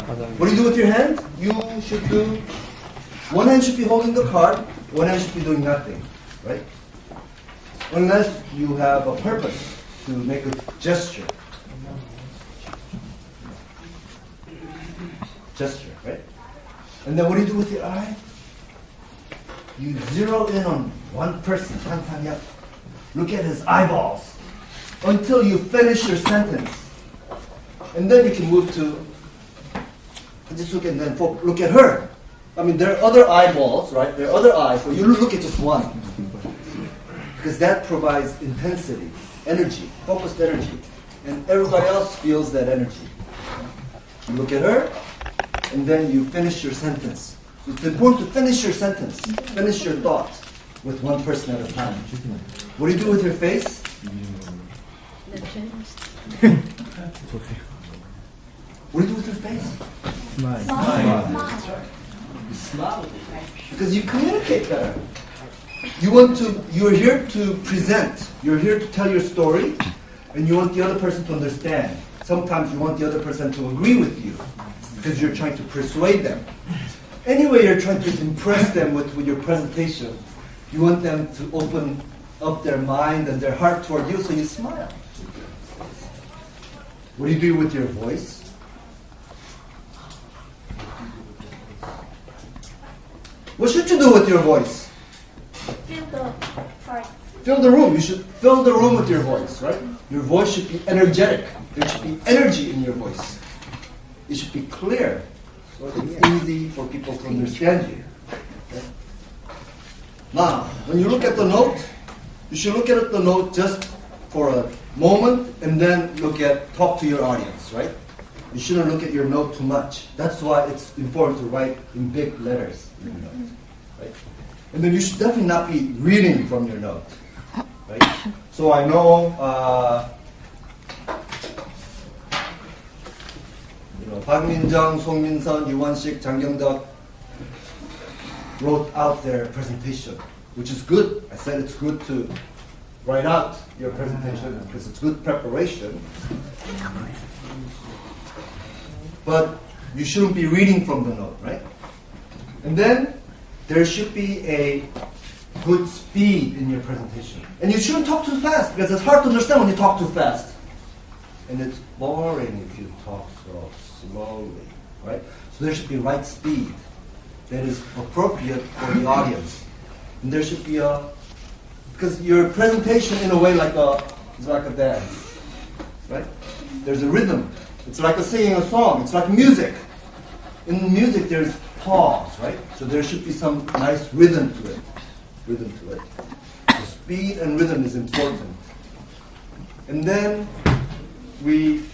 What do you do with your hand? You should do, one hand should be holding the card, one hand should be doing nothing, right? Unless you have a purpose to make a gesture. Gesture, right? And then what do you do with your eye? You zero in on one person. Look at his eyeballs until you finish your sentence. And then you can move to just look and then look at her. I mean, there are other eyeballs, right? There are other eyes, but you look at just one. Because that provides intensity, energy, focused energy. And everybody else feels that energy. You look at her, and then you finish your sentence. So it's important to finish your sentence, finish your thought with one person at a time. What do you do with your face? What do you do with your face? Smile. You smile. Because you communicate better. You're here to present. You're here to tell your story, and you want the other person to understand. Sometimes you want the other person to agree with you, because you're trying to persuade them. Anyway, you're trying to impress them with your presentation. You want them to open up their mind and their heart toward you, so you smile. What do you do with your voice? What should you do with your voice? Fill the part. Fill the room. You should fill the room with your voice, right? Your voice should be energetic. There should be energy in your voice. It should be clear, so it's easy for people to understand you. Okay? Now, when you look at the note, you should look at the note just for a moment and then talk to your audience, right? You shouldn't look at your note too much. That's why it's important to write in big letters in your note, right? And then you should definitely not be reading from your note, right? So I know, 박민정, 송민선, 유원식, 장경덕 wrote out their presentation, which is good. I said it's good to write out your presentation because it's good preparation. But you shouldn't be reading from the note, right? And then there should be a good speed in your presentation. And you shouldn't talk too fast because it's hard to understand when you talk too fast. And it's boring if you talk so slowly, right? So there should be right speed that is appropriate for the audience. And there should be because your presentation in a way is like a dance, right? There's a rhythm. It's like singing a song. It's like music. In music, there's pause, right? So there should be some nice rhythm to it. The speed and rhythm is important. And then we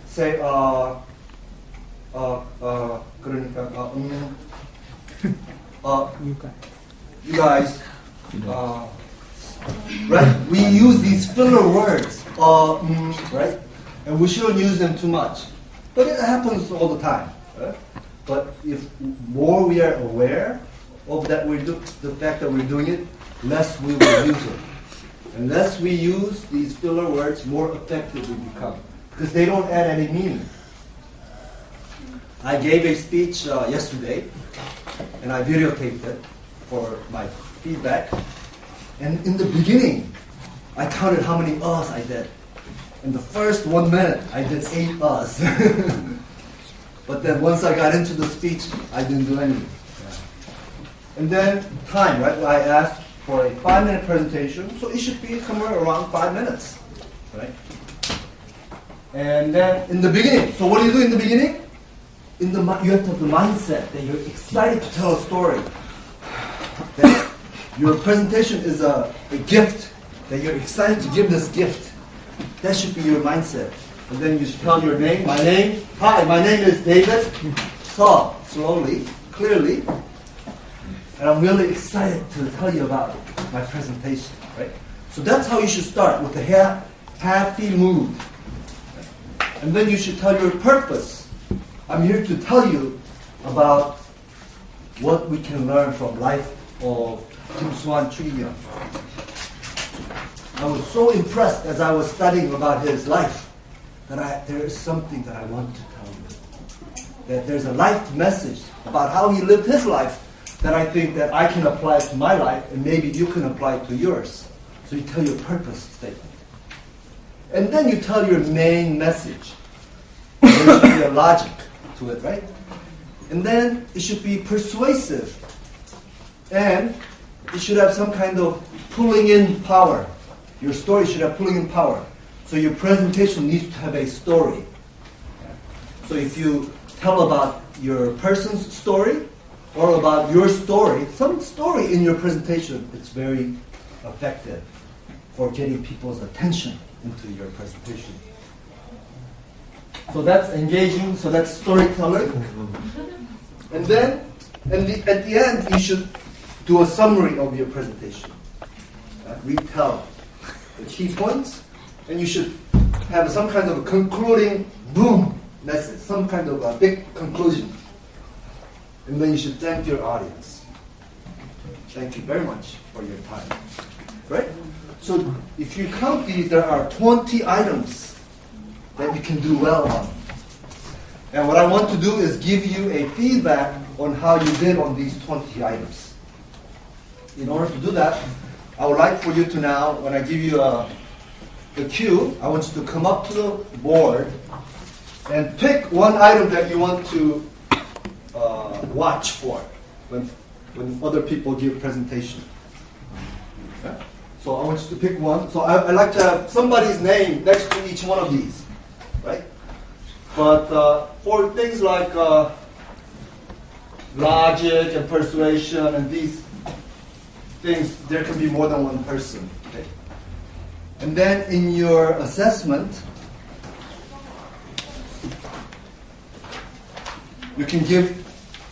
say, you guys, right? We use these filler words, right? And we shouldn't use them too much. But it happens all the time. Right? But if more we are aware of that the fact that we're doing it, less we will use it. And less we use these filler words, more effective we become. Because they don't add any meaning. I gave a speech yesterday, and I videotaped it for my feedback. And in the beginning, I counted how many uhs I did. In the first 1 minute, I did 8 uhs. But then once I got into the speech, I didn't do any. And then time, right? I asked for a 5-minute presentation, so it should be somewhere around 5 minutes, right? And then in the beginning, so what do you do in the beginning? You have to have the mindset that you're excited to tell a story. That your presentation is a gift, that you're excited to give this gift. That should be your mindset. And then you should tell your name. Hi, my name is David. So, slowly, clearly. And I'm really excited to tell you about my presentation, right? So that's how you should start, with a happy mood. And then you should tell your purpose. I'm here to tell you about what we can learn from life of Kim Soo-han Chugihyun. I was so impressed as I was studying about his life that there is something that I want to tell you. that there's a life message about how he lived his life that I think that I can apply to my life, and maybe you can apply it to yours. So you tell your purpose statement. And then you tell your main message. There should be a logic to it, right? And then it should be persuasive. And it should have some kind of pulling in power. Your story should have pulling in power. So your presentation needs to have a story. So if you tell about your person's story or about your story, some story in your presentation, it's very effective for getting people's attention into your presentation. So that's engaging, so that's storytelling. And then at the end, you should do a summary of your presentation. Retell the key points, and you should have some kind of a concluding boom message, some kind of a big conclusion. And then you should thank your audience. Thank you very much for your time. Right? So if you count these, there are 20 items that you can do well on. And what I want to do is give you a feedback on how you did on these 20 items. In order to do that, I would like for you to now, when I give you the cue, I want you to come up to the board and pick one item that you want to watch for when other people give presentation. Okay? So I want you to pick one. So I like to have somebody's name next to each one of these, right? But for things like logic and persuasion and these things, there can be more than one person. Okay? And then in your assessment, you can give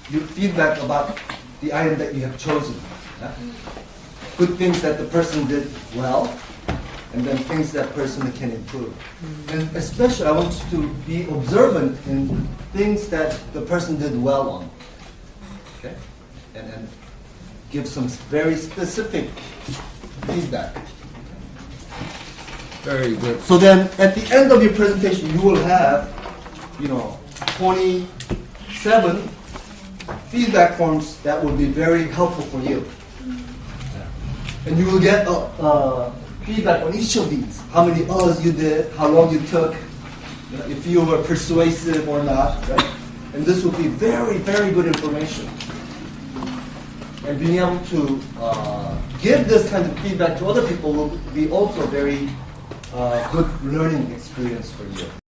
your feedback about the item that you have chosen. Yeah? Good things that the person did well, and then things that person can improve. And especially, I want you to be observant in things that the person did well on. Okay? And give some very specific feedback. Very good. So then, at the end of your presentation, you will have, 27 feedback forms that will be very helpful for you. And you will get feedback on each of these. How many O's you did, how long you took, if you were persuasive or not, right? And this will be very, very good information. And being able to give this kind of feedback to other people will be also very good learning experience for you.